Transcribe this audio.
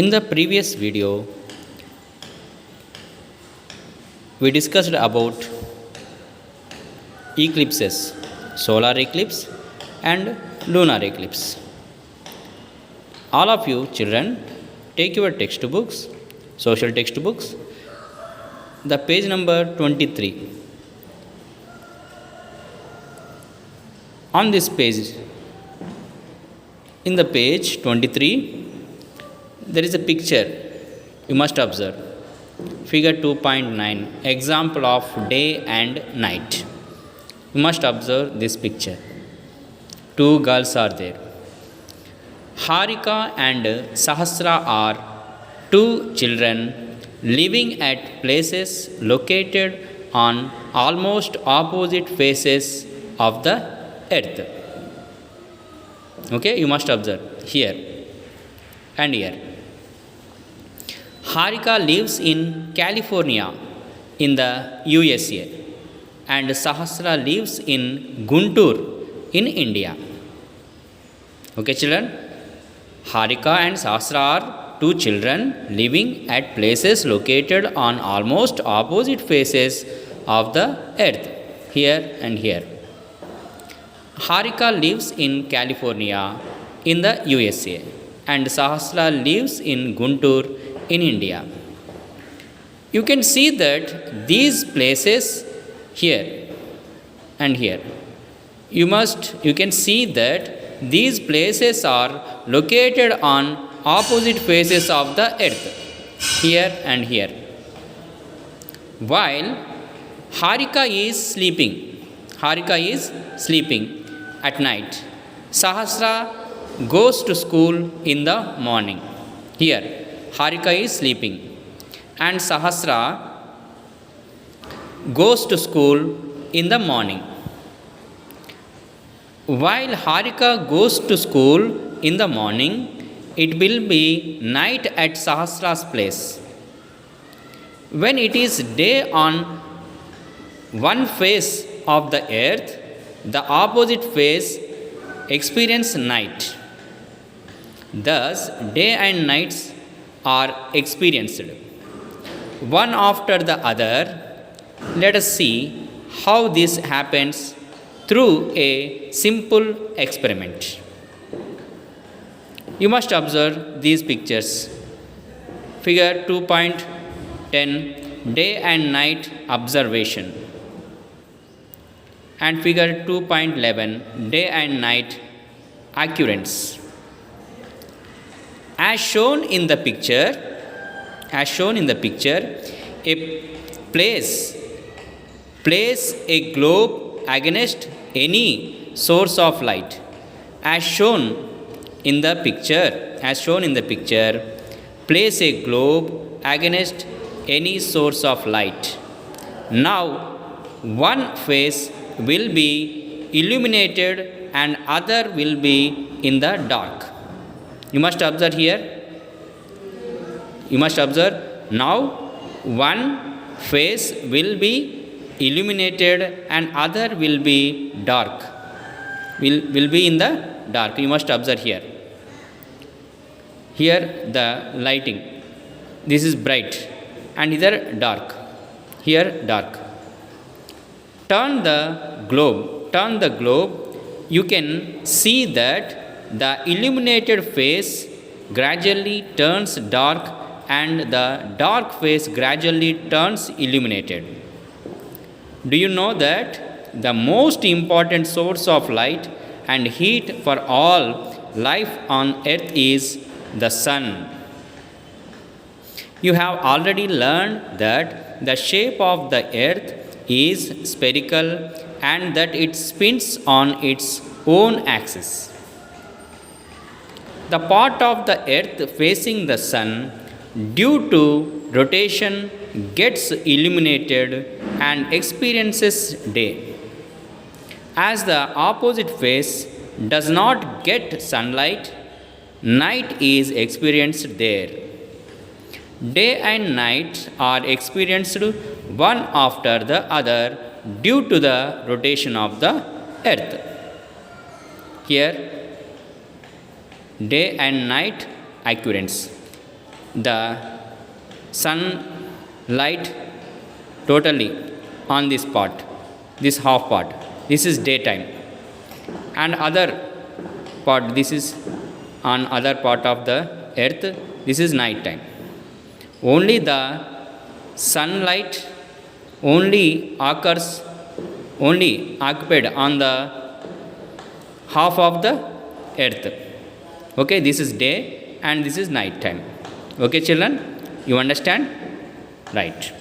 In the previous video, we discussed about eclipses, solar eclipse and lunar eclipse. All of you children, take your textbooks, social textbooks, the page number 23. On this page, in the page 23, there is a picture you must observe. Figure 2.9, example of day and night. You must observe this picture. Two girls are there. Harika and Sahasra are two children living at places located on almost opposite faces of the earth. Okay, you must observe here and here. Harika lives in California in the USA and Sahasra lives in Guntur in India. Okay, children? Harika and Sahasra are two children living at places located on almost opposite faces of the earth, here and here. Harika lives in California in the USA and Sahasra lives in Guntur in India. You can see that these places here and here. You can see that these places are located on opposite faces of the earth, here and here. While Harika is sleeping at night. Sahasra goes to school in the morning. Here, Harika is sleeping and Sahasra goes to school in the morning. While Harika goes to school in the morning, it will be night at Sahasra's place. When it is day on one face of the earth, the opposite face experience night. Thus, day and nights are experienced one after the other. Let us see how this happens through a simple experiment. You must observe these pictures. Figure 2.10, day and night observation, and figure 2.11, day and night occurrence. As shown in the picture, a place a globe against any source of light. As shown in the picture, place a globe against any source of light. Now, one face will be illuminated and other will be in the dark. You must observe here. Now one face will be illuminated and other will be dark. Will be in the dark. You must observe here. Here the lighting. This is bright and either dark. Here dark. Turn the globe. You can see that the illuminated face gradually turns dark and the dark face gradually turns illuminated. Do you know that the most important source of light and heat for all life on earth is the sun? You have already learned that the shape of the earth is spherical and that it spins on its own axis. The part of the earth facing the sun, due to rotation, gets illuminated and experiences day. As the opposite face does not get sunlight, night is experienced there. Day and night are experienced one after the other due to the rotation of the earth. Here, day and night occurrence. the sunlight totally on this part, this half part. This is daytime. And other part, this is on other part of the earth, this is night time. Only the sunlight only occurs, only occupied on the half of the earth. Okay, this is day and this is night time. Okay, children, you understand? Right.